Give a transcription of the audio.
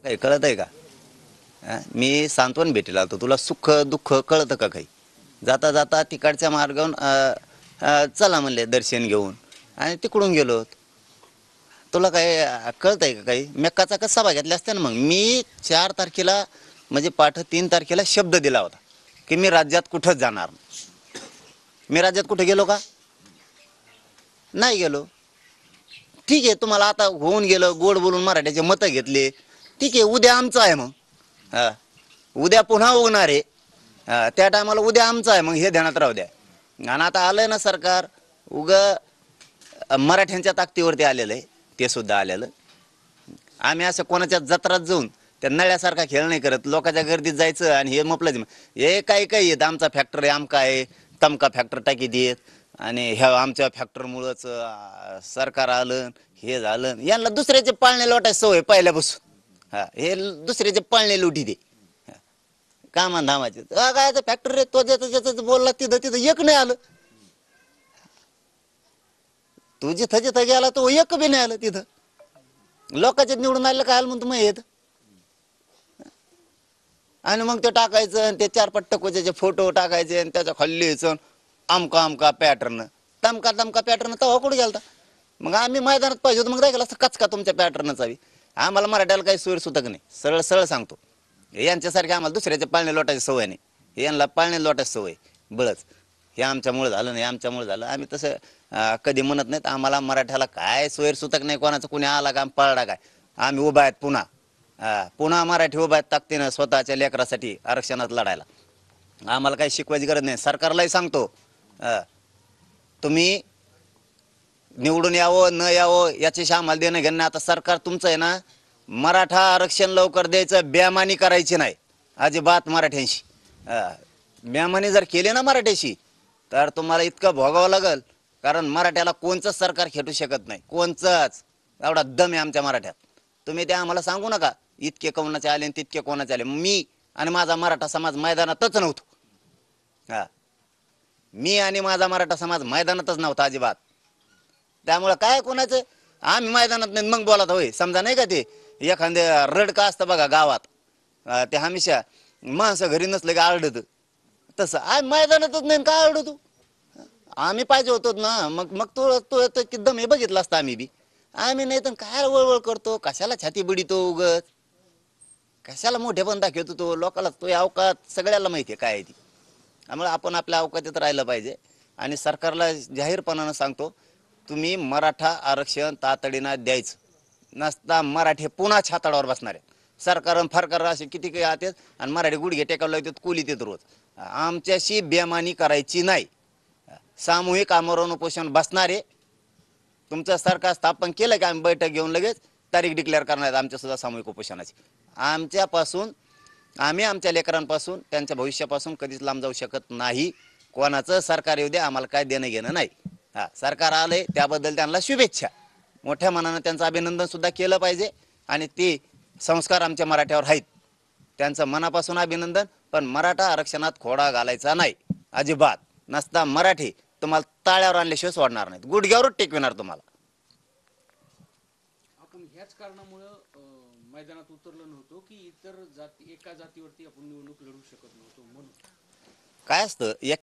काही कळत आहे का? मी सांत्वन भेटीला आलतो, तुला सुख दुःख कळतं का काही? जाता जाता तिकडच्या मार्गावरून चला म्हणले दर्शन घेऊन आणि तिकडून गेलो. तुला काय कळतंय का काही? मेक्काचा कसा सभा घेतल्या असत्या ना. मग मी 4 तारखेला म्हणजे पाठ 3 तारखेला शब्द दिला होता की मी राज्यात कुठंच जाणार नाही. मी राज्यात कुठे गेलो का? नाही गेलो. ठीक आहे, तुम्हाला आता होऊन गेलं, गोड बोलून मराठ्याचे मतं घेतले, ठीक आहे, उद्या आमचं आहे. मग उद्या पुन्हा उगणार आहे. त्या टायमाला उद्या आमचं आहे, मग हे ध्यानात राहू द्या. आणि आता आलंय ना सरकार, मराठ्यांच्या ताकदीवरती आलेलं आहे, ते सुद्धा आलेलं. आम्ही असं कोणाच्या जत्रात जाऊन त्या नळ्यासारखा खेळ नाही करत. लोकांच्या गर्दीत जायचं आणि हे म्हटलं हे काही काही येत, आमचा फॅक्टर आहे, आमका आहे, तमका फॅक्टर टाकी देत आणि ह्या आमच्या फॅक्टरमुळंच सरकार आलं, हे झालं. यांना दुसऱ्याचे पाळणे लोटायची सवय पहिल्यापासून. हे दुसऱ्याचे पाळणे लुटी दे कामा धामाचे. काय फॅक्टरी रे, तो ज्याचं बोलला तिथं तिथं एक नाही आलं. तू जिथं जिथं गेला तो एक बी नाही आलं तिथं. लोकांच्या निवडून आलं काय आलं म्हणतो मग येत. आणि मग ते टाकायचं आणि ते 4-5 टकोचे फोटो टाकायचे आणि त्याच्या खाली लिहायचं आमका आमका पॅटर्न, तमका तमका पॅटर्न. तेव्हा कुठे गेलता? मग आम्ही मैदानात पाहिजे होतो, मग काय केलं असं कचका तुमच्या पॅटर्नचा बी. आम्हाला मराठ्याला काही सोयी सुतक नाही, सरळ सरळ सांगतो. यांच्यासारखे आम्हाला दुसऱ्याचे पाळणे लोटायची सवय नाही. यांना पाळणे लोटायची सवय बळच. हे आमच्यामुळे झालं नाही, आमच्यामुळे झालं. आम्ही तसं कधी म्हणत नाहीत. आम्हाला मराठ्याला काय सोयर सुतक नाही, कोणाचं कुणी आला का पळला काय. आम्ही उभा आहेत पुन्हा. पुन्हा मराठी उभा आहेत ताकदीनं स्वतःच्या लेकरासाठी आरक्षणात लढायला. आम्हाला काही शिकवायची गरज नाही. सरकारलाही सांगतो, तुम्ही निवडून यावं न यावं याच्याशी आम्हाला देणं घेणं. आता सरकार तुमचं आहे ना, मराठा आरक्षण लवकर द्यायचं, बेमानी करायची नाही अजिबात मराठ्यांशी. बेमानी जर केली ना मराठ्याशी तर तुम्हाला इतकं भोगावं लागल. कारण मराठ्याला कोणचंच सरकार खेटू शकत नाही, कोणचंच. एवढा दम आहे आमच्या मराठ्यात. तुम्ही ते आम्हाला सांगू नका इतके कोणाचे आले आणि तितके कोणाचे आले. मी आणि माझा मराठा समाज मैदानातच नव्हतो. मी आणि माझा मराठा समाज मैदानातच नव्हता अजिबात. त्यामुळं काय कोणाचं आम्ही मैदानात नाही मग बोलत होय. समजा नाही का ते एखादे रडका असतं बघा गावात, ते हमेशा माणसं घरी नसले की आरडत, तसं आम्ही मैदानातच नाही. काय आरडतो? आम्ही पाहिजे होतो ना. मग मग तो तो दम हे बघितलं असतं आम्ही बी. आम्ही नाही तर काय वळवळ करतो, कशाला छाती बिडीतो उगत, कशाला मोठे पण दाखवतो तो लोकाला. तो अवकात सगळ्याला माहिती आहे काय आहे ती. त्यामुळे आपण आपल्या अवकातीत राहिलं पाहिजे. आणि सरकारला जाहीरपणानं सांगतो, तुम्ही मराठा आरक्षण तातडीनं द्यायचं. नसता मराठी पुन्हा छाताडावर बसणार आहे. सरकार फरकार असे किती काही आतेत आणि मराठी गुडघे टेकायला लावतात, कुली देत रोज. आमच्याशी बेमानी करायची नाही. सामूहिक आमरण उपोषण बसणारे. तुमचं सरकार स्थापन केलं की आम्ही बैठक घेऊन लगेच तारीख डिक्लेअर करणार आमच्या सुद्धा सामूहिक उपोषणाची. आमच्यापासून, आम्ही आमच्या लेकरांपासून, त्यांच्या भविष्यापासून कधीच लांब जाऊ शकत नाही. कोणाचं सरकार येऊ दे, आम्हाला काय देणं घेणं नाही. सरकार आलंय त्याबद्दल त्यांना शुभेच्छा. मोठ्या मनानं त्यांचं अभिनंदन सुद्धा केलं पाहिजे. आणि ते संस्कार आमच्या मराठ्यावर आहेत, त्यांचं मनापासून अभिनंदन. पण मराठा आरक्षणात खोडा घालायचा नाही अजिबात. नसता मराठी तुम्हाला ताळ्यावर आणल्याशिवाय सोडणार नाहीत, गुडघ्यावरच टेकविणार तुम्हाला. आपण ह्याच कारणामुळं मैदानात उतरलो नव्हतो की इतर जाती, एका जातीवरती आपण निवडणूक लढू शकत नव्हतो म्हणून. काय असतं